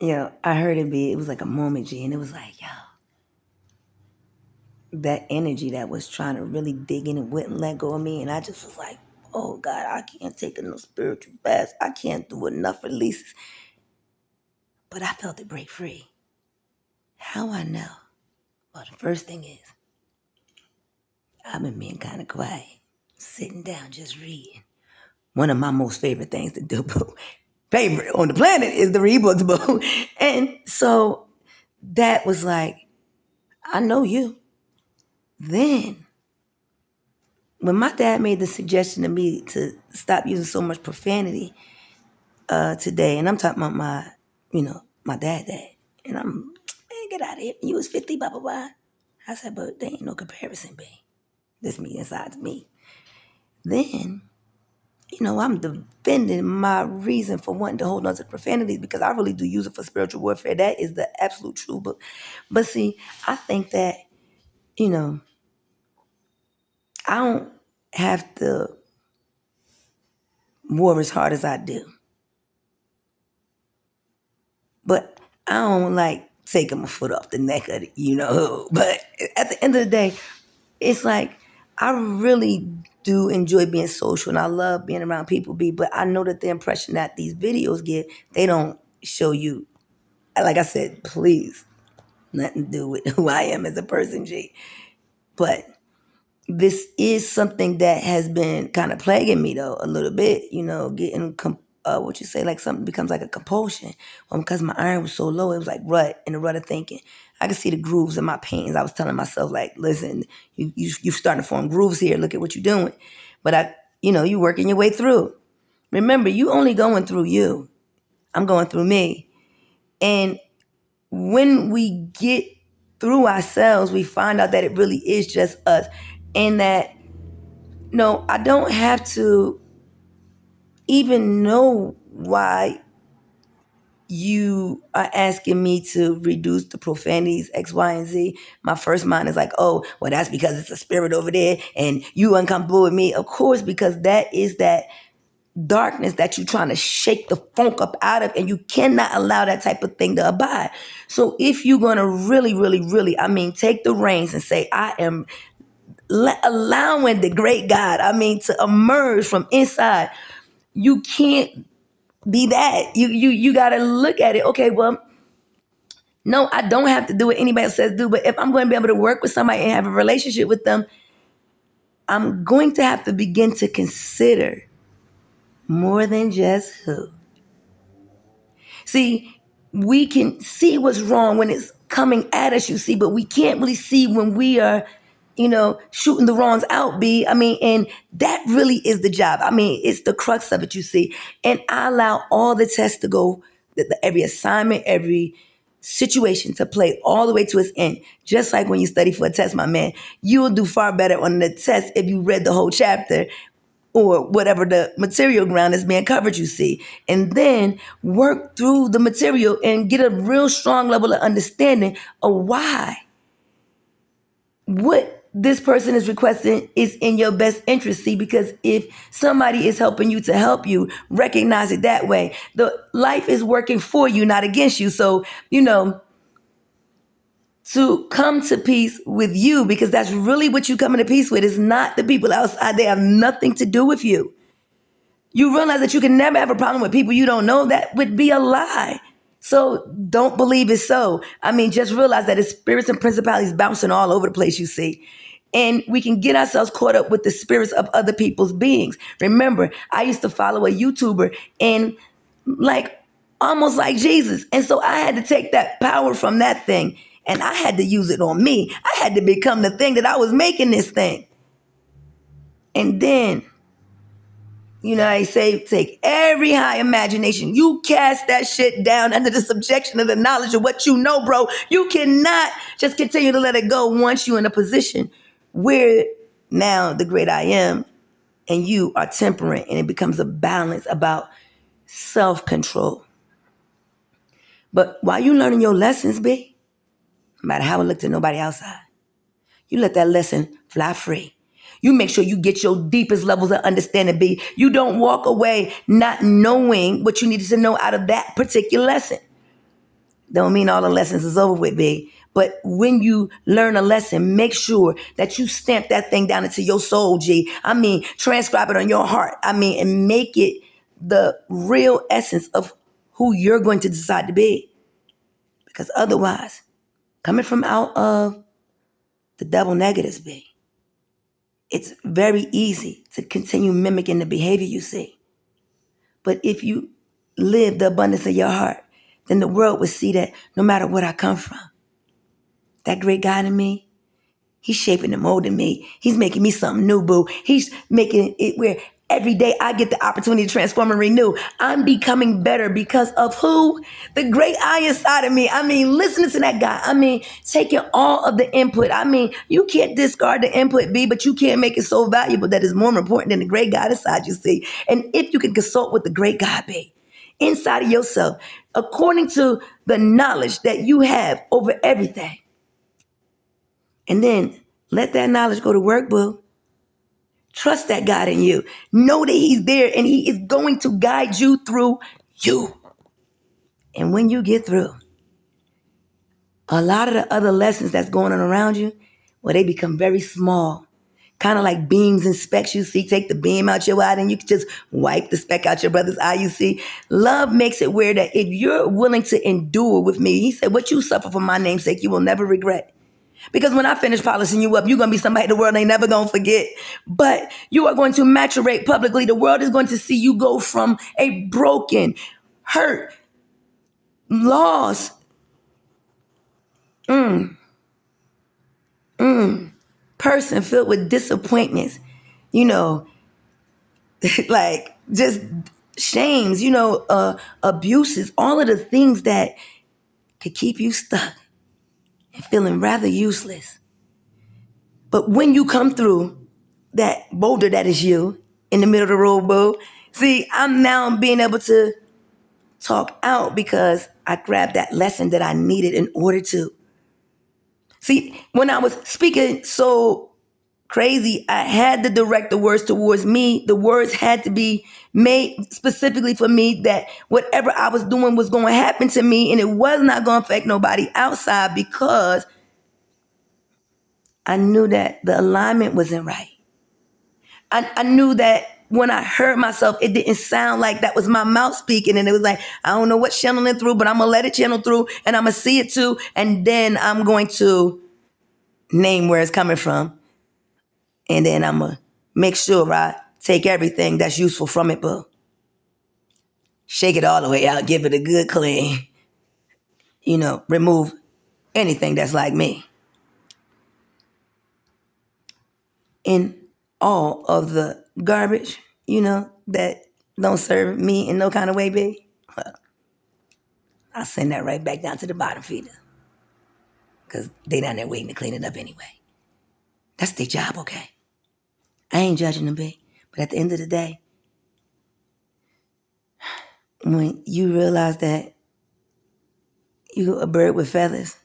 I heard it was like a moment, G, and it was like, that energy that was trying to really dig in and wouldn't let go of me. And I just was like, oh God, I can't take no spiritual fast. I can't do enough releases. But I felt it break free. How I know? Well, the first thing is, I've been being kind of quiet, sitting down, just reading. One of my most favorite things to do, boo. Favorite on the planet is to read books, boo. And so that was like, I know you. Then, when my dad made the suggestion to me to stop using so much profanity today, and I'm talking about my dad, and man, get out of here. You was 50, blah, blah, blah. I said, but there ain't no comparison, babe. This me inside me. Then, I'm defending my reason for wanting to hold on to profanities because I really do use it for spiritual warfare. That is the absolute truth. But see, I think that, you know, I don't have to war as hard as I do. But I don't like taking my foot off the neck of it, But at the end of the day, it's like I really do enjoy being social and I love being around people, but I know that the impression that these videos get, they don't show you. Like I said, please, nothing to do with who I am as a person, G. But this is something that has been kind of plaguing me though a little bit, getting what you say, like something becomes like a compulsion. Because my iron was so low, it was like rut in the rut of thinking. I could see the grooves in my paintings. I was telling myself, like, listen, you starting to form grooves here. Look at what you're doing. But you working your way through. Remember, you only going through you. I'm going through me. And when we get through ourselves, we find out that it really is just us. And that, no, I don't have to even know why you are asking me to reduce the profanities X, Y, and Z. My first mind is like, oh, well, that's because it's a spirit over there and you uncomfortable with me. Of course, because that is that darkness that you're trying to shake the funk up out of, and you cannot allow that type of thing to abide. So if you're going to really, really, really, take the reins and say, I am allowing the great God, to emerge from inside, you can't be that. You got to look at it. Okay, well, no, I don't have to do what anybody else says do, but if I'm going to be able to work with somebody and have a relationship with them, I'm going to have to begin to consider more than just who. See, we can see what's wrong when it's coming at us, you see, but we can't really see when we are, shooting the wrongs out, B. And that really is the job. It's the crux of it, you see. And I allow all the tests to go, every assignment, every situation to play all the way to its end. Just like when you study for a test, my man, you will do far better on the test if you read the whole chapter or whatever the material ground is being covered, you see. And then work through the material and get a real strong level of understanding of why what this person is requesting is in your best interest. See, because if somebody is helping you to help you, recognize it that way. The life is working for you, not against you. So, to come to peace with you, because that's really what you coming to peace with, is not the people outside. They have nothing to do with you. You realize that you can never have a problem with people you don't know. That would be a lie. So don't believe it's so. Just realize that it's spirits and principalities bouncing all over the place, you see. And we can get ourselves caught up with the spirits of other people's beings. Remember, I used to follow a YouTuber and almost like Jesus. And so I had to take that power from that thing and I had to use it on me. I had to become the thing that I was making this thing. And then I say, take every high imagination. You cast that shit down under the subjection of the knowledge of what you know, bro. You cannot just continue to let it go once you're in a position where now the great I am and you are temperate, and it becomes a balance about self-control. But while you learning your lessons, B, no matter how it look to nobody outside, you let that lesson fly free. You make sure you get your deepest levels of understanding, B. You don't walk away not knowing what you needed to know out of that particular lesson. Don't mean all the lessons is over with, babe. But when you learn a lesson, make sure that you stamp that thing down into your soul, G. I mean, transcribe it on your heart. I mean, and make it the real essence of who you're going to decide to be. Because otherwise, coming from out of the double negatives, babe, it's very easy to continue mimicking the behavior you see. But if you live the abundance of your heart, then the world will see that no matter what I come from, that great God in me, he's shaping and molding me. He's making me something new, boo. He's making it where every day I get the opportunity to transform and renew. I'm becoming better because of who? The great I inside of me. I mean, listening to that guy. I mean, taking all of the input. I mean, you can't discard the input, B, but you can't make it so valuable that it's more important than the great God inside you, see. And if you can consult with the great God, B, inside of yourself, according to the knowledge that you have over everything, and then let that knowledge go to work, boo. Trust that God in you. Know that he's there and he is going to guide you through you. And when you get through, a lot of the other lessons that's going on around you, well, they become very small. Kind of like beams and specks you see. Take the beam out your eye and you can just wipe the speck out your brother's eye, you see. Love makes it where that if you're willing to endure with me, he said, what you suffer for my name's sake, you will never regret. Because when I finish polishing you up, you're going to be somebody the world ain't never going to forget. But you are going to maturate publicly. The world is going to see you go from a broken, hurt, lost, person filled with disappointments, you know, like just shames, abuses, all of the things that could keep you stuck and feeling rather useless. But when you come through that boulder that is you in the middle of the road, boo, see, I'm now being able to talk out because I grabbed that lesson that I needed in order to. See, when I was speaking so crazy, I had to direct the words towards me. The words had to be made specifically for me that whatever I was doing was going to happen to me and it was not going to affect nobody outside because I knew that the alignment wasn't right. I knew that when I heard myself, it didn't sound like that was my mouth speaking. And it was like, I don't know what's channeling through, but I'm going to let it channel through and I'm going to see it too. And then I'm going to name where it's coming from. And then I'm going to make sure I take everything that's useful from it, but shake it all the way out, give it a good clean, remove anything that's like me. In all of the garbage, that don't serve me in no kind of way, babe, I'll send that right back down to the bottom feeder. Because they down there waiting to clean it up anyway. That's their job, okay? I ain't judging them, babe. But at the end of the day, when you realize that you a bird with feathers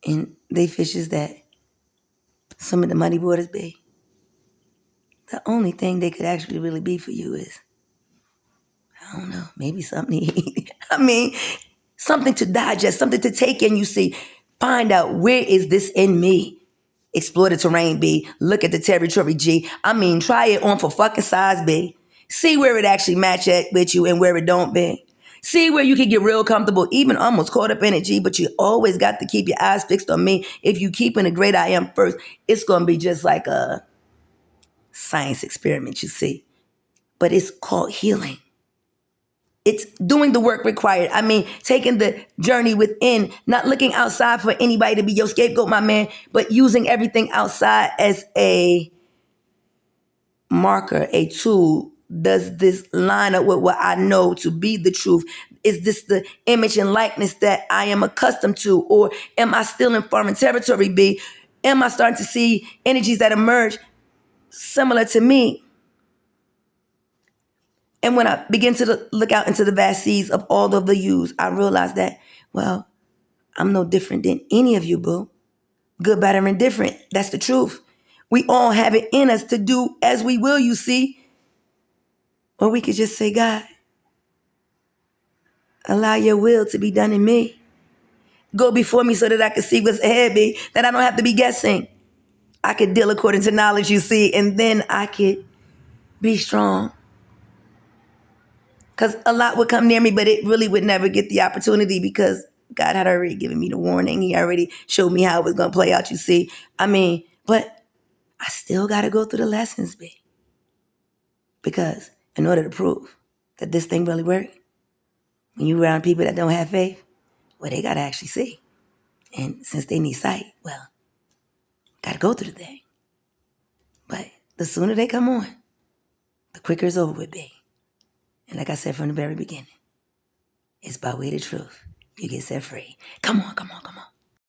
and they fishes that some of the muddy waters be, the only thing they could actually really be for you is, I don't know, maybe something to eat. I mean, something to digest, something to take in, you see. Find out where is this in me. Explore the terrain, B. Look at the territory, G. I mean, try it on for fucking size, B. See where it actually match at with you and where it don't, be. See where you can get real comfortable, even almost caught up in it, G, but you always got to keep your eyes fixed on me. If you keeping the great I am first, it's going to be just like a science experiment, you see. But it's called healing. It's doing the work required. I mean, taking the journey within, not looking outside for anybody to be your scapegoat, my man, but using everything outside as a marker, a tool. Does this line up with what I know to be the truth? Is this the image and likeness that I am accustomed to? Or am I still in foreign territory, B? Am I starting to see energies that emerge similar to me? And when I begin to look out into the vast seas of all of the yous, I realize that, well, I'm no different than any of you, boo. Good, bad, or indifferent. That's the truth. We all have it in us to do as we will, you see. Or we could just say, God, Allow your will to be done in me. Go before me so that I can see what's ahead of me, that I don't have to be guessing. I could deal according to knowledge, you see, and then I could be strong. Because a lot would come near me, but it really would never get the opportunity because God had already given me the warning. He already showed me how it was going to play out, you see. But I still got to go through the lessons, B. Because in order to prove that this thing really works, when you're around people that don't have faith, well, they got to actually see. And since they need sight, well, got to go through the thing. But the sooner they come on, the quicker it's over with, B. And like I said from the very beginning, it's by way of the truth. You get set free. Come on, come on, come on.